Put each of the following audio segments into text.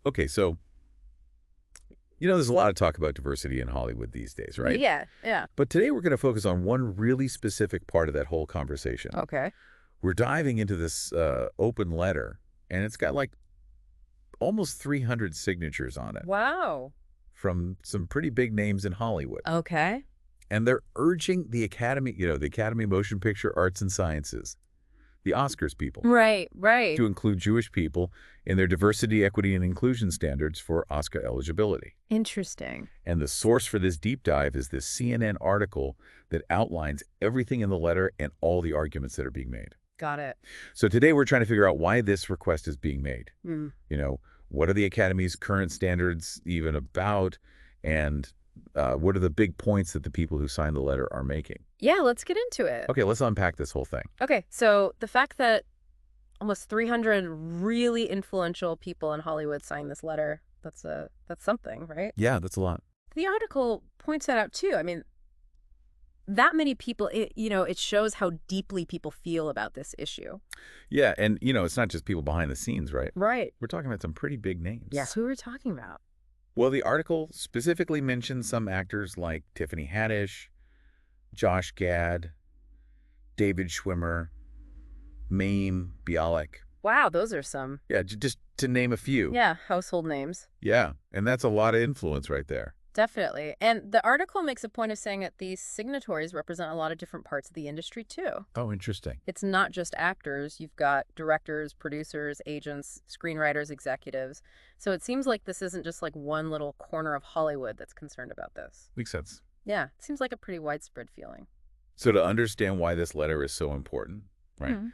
Okay, so, there's a lot of talk about diversity in Hollywood these days, right? Yeah, yeah. But today we're going to focus on one really specific part of that whole conversation. Okay. We're diving into this open letter, and it's got like almost 300 signatures on it Wow. from some pretty big names in Hollywood. Okay. And they're urging the Academy, the Academy of Motion Picture Arts and Sciences, the Oscars people, Right, right. to include Jewish people in their diversity, equity, and inclusion standards for Oscar eligibility. Interesting. And the source for this deep dive is this CNN article that outlines everything in the letter and all the arguments that are being made. Got it. So today we're trying to figure out why this request is being made. Mm. What are the Academy's current standards even about? And what are the big points that the people who signed the letter are making? Yeah, let's get into it. Okay, let's unpack this whole thing. Okay, so the fact that almost 300 really influential people in Hollywood signed this letter, that's something, right? Yeah, that's a lot. The article points that out too. I mean, that many people, it shows how deeply people feel about this issue. Yeah, and it's not just people behind the scenes, right? Right. We're talking about some pretty big names. Yeah, who are we talking about? Well, the article specifically mentions some actors like Tiffany Haddish, Josh Gad, David Schwimmer, Mayim Bialik. Wow, those are some, Yeah, just to name a few. yeah, household names. Yeah, and that's a lot of influence right there. Definitely. And the article makes a point of saying that these signatories represent a lot of different parts of the industry, too. Oh, interesting. It's not just actors. You've got directors, producers, agents, screenwriters, executives. So it seems like this isn't just like one little corner of Hollywood that's concerned about this. Makes sense. Yeah, it seems like a pretty widespread feeling. So to understand why this letter is so important, right, Hmm.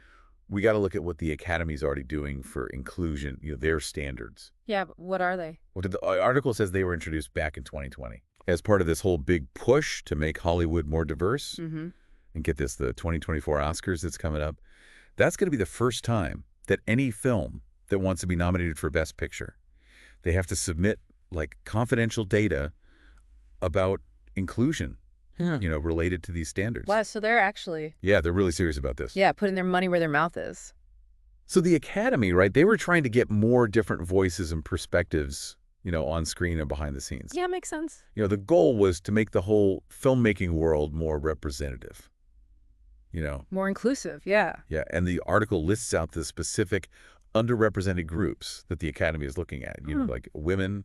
we got to look at what the Academy's already doing for inclusion, their standards. Yeah, but what are they? Well, the article says they were introduced back in 2020 as part of this whole big push to make Hollywood more diverse. Mm-hmm. And get this, the 2024 Oscars that's coming up, that's going to be the first time that any film that wants to be nominated for Best Picture, they have to submit like confidential data about inclusion, Yeah. related to these standards. Wow, so they're actually, Yeah, they're really serious about this. yeah, putting their money where their mouth is. So the Academy, right, they were trying to get more different voices and perspectives, on screen and behind the scenes. Yeah, makes sense. The goal was to make the whole filmmaking world more representative. More inclusive, yeah. Yeah, and the article lists out the specific underrepresented groups that the Academy is looking at, like women,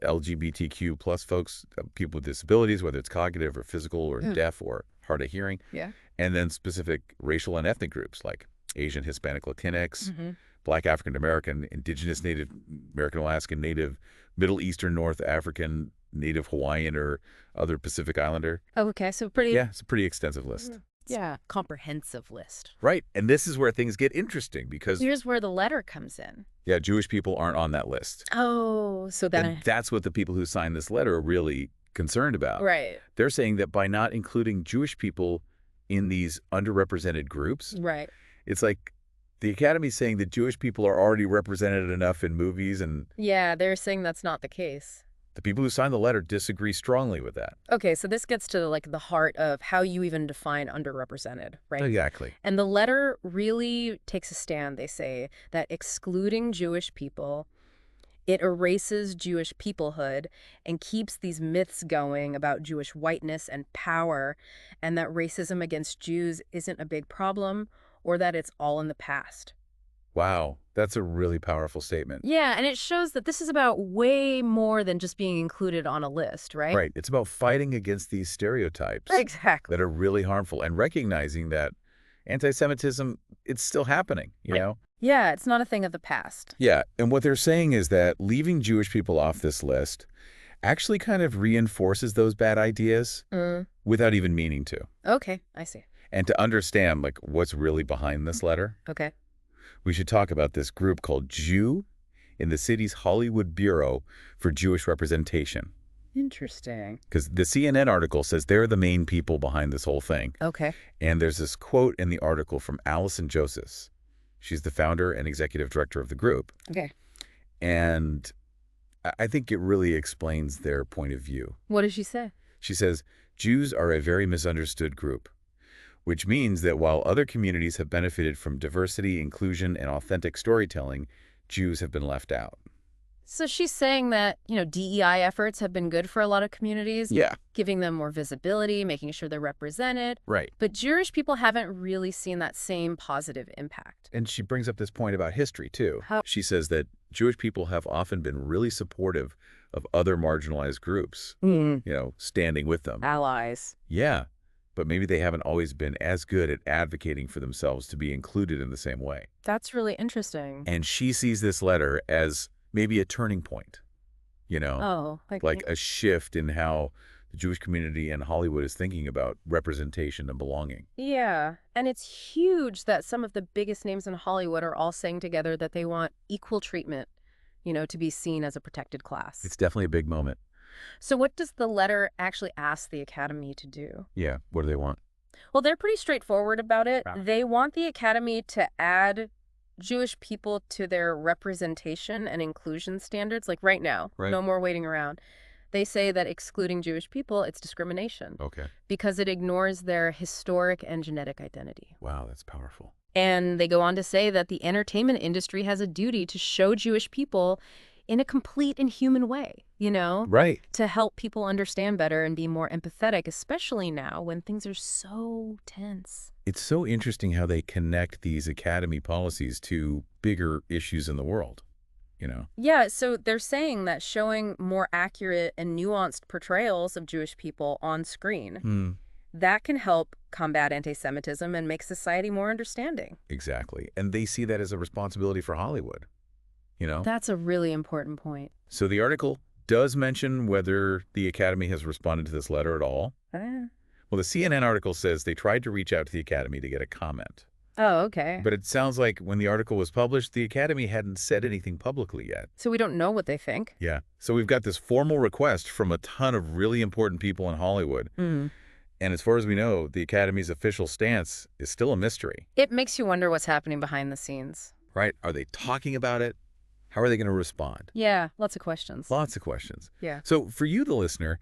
LGBTQ plus folks, people with disabilities, whether it's cognitive or physical or Yeah. deaf or hard of hearing, Yeah. and then specific racial and ethnic groups like Asian, Hispanic, Latinx, Mm-hmm. Black African American, Indigenous, Native American, Alaskan, Native, Middle Eastern, North African, Native Hawaiian, or other Pacific Islander. Oh, okay, so pretty, Yeah, it's a pretty extensive list. yeah, comprehensive list. Right, and this is where things get interesting because, Here's where the letter comes in. yeah, Jewish people aren't on that list. Oh, so that, And that's what the people who signed this letter are really concerned about. right, They're saying that by not including Jewish people in these underrepresented groups, right. it's like the Academy's saying that Jewish people are already represented enough in movies, and Yeah, they're saying that's not the case. the people who signed the letter disagree strongly with that. Okay, so this gets to like the heart of how you even define underrepresented, right? Exactly. And the letter really takes a stand. They say that excluding Jewish people, it erases Jewish peoplehood and keeps these myths going about Jewish whiteness and power, and that racism against Jews isn't a big problem or that it's all in the past. Wow, that's a really powerful statement. Yeah, and it shows that this is about way more than just being included on a list, right? Right. It's about fighting against these stereotypes Exactly. that are really harmful and recognizing that anti-Semitism, it's still happening, Yeah, it's not a thing of the past. Yeah, and what they're saying is that leaving Jewish people off this list actually kind of reinforces those bad ideas Mm, without even meaning to. okay, I see. And to understand like what's really behind this letter, Okay. we should talk about this group called Jew in the city's Hollywood Bureau for Jewish Representation. Interesting. Because the CNN article says they're the main people behind this whole thing. Okay. And there's this quote in the article from Allison Joseph. She's the founder and executive director of the group. Okay. And I think it really explains their point of view. What did she say? She says, Jews are a very misunderstood group, which means that while other communities have benefited from diversity, inclusion, and authentic storytelling, Jews have been left out. So she's saying that, DEI efforts have been good for a lot of communities, Yeah. giving them more visibility, making sure they're represented. Right. But Jewish people haven't really seen that same positive impact. And she brings up this point about history, too. How? She says that Jewish people have often been really supportive of other marginalized groups, standing with them. Allies. Yeah, but maybe they haven't always been as good at advocating for themselves to be included in the same way. That's really interesting. And she sees this letter as maybe a turning point, Oh, like a shift in how the Jewish community and Hollywood is thinking about representation and belonging. yeah. And it's huge that some of the biggest names in Hollywood are all saying together that they want equal treatment, to be seen as a protected class. It's definitely a big moment. So what does the letter actually ask the Academy to do? Yeah, what do they want? Well, they're pretty straightforward about it. Yeah. They want the Academy to add Jewish people to their representation and inclusion standards, like right now. Right. No more waiting around. They say that excluding Jewish people, it's discrimination Okay. because it ignores their historic and genetic identity. Wow, that's powerful. And they go on to say that the entertainment industry has a duty to show Jewish people in a complete and human way, Right. to help people understand better and be more empathetic, especially now when things are so tense. It's so interesting how they connect these Academy policies to bigger issues in the world, Yeah, so they're saying that showing more accurate and nuanced portrayals of Jewish people on screen, that can help combat anti-Semitism and make society more understanding. Exactly. And they see that as a responsibility for Hollywood, That's a really important point. So the article does mention whether the Academy has responded to this letter at all. Well, the CNN article says they tried to reach out to the Academy to get a comment. Oh, okay. But it sounds like when the article was published, the Academy hadn't said anything publicly yet. So we don't know what they think. Yeah. So we've got this formal request from a ton of really important people in Hollywood. And as far as we know, the Academy's official stance is still a mystery. It makes you wonder what's happening behind the scenes. Right? Are they talking about it? How are they going to respond? Yeah, lots of questions. Lots of questions. Yeah. So for you, the listener,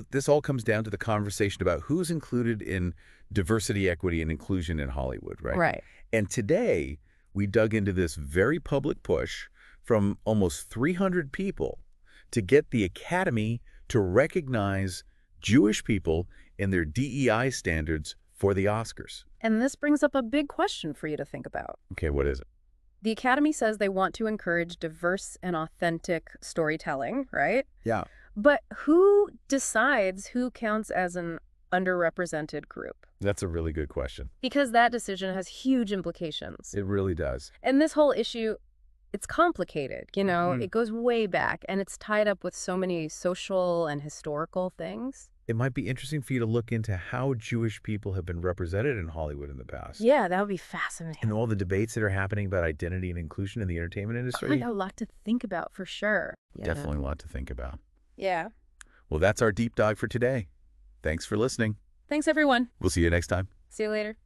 this all comes down to the conversation about who's included in diversity, equity, and inclusion in Hollywood, right? Right. And today, we dug into this very public push from almost 300 people to get the Academy to recognize Jewish people in their DEI standards for the Oscars. And this brings up a big question for you to think about. Okay, what is it? The Academy says they want to encourage diverse and authentic storytelling, right? Yeah. But who decides who counts as an underrepresented group? That's a really good question. Because that decision has huge implications. It really does. And this whole issue, it's complicated, It goes way back, and it's tied up with so many social and historical things. It might be interesting for you to look into how Jewish people have been represented in Hollywood in the past. Yeah, that would be fascinating. And all the debates that are happening about identity and inclusion in the entertainment industry. A lot to think about for sure. Definitely a lot to think about. Yeah. Well, that's our deep dive for today. Thanks for listening. Thanks, everyone. We'll see you next time. See you later.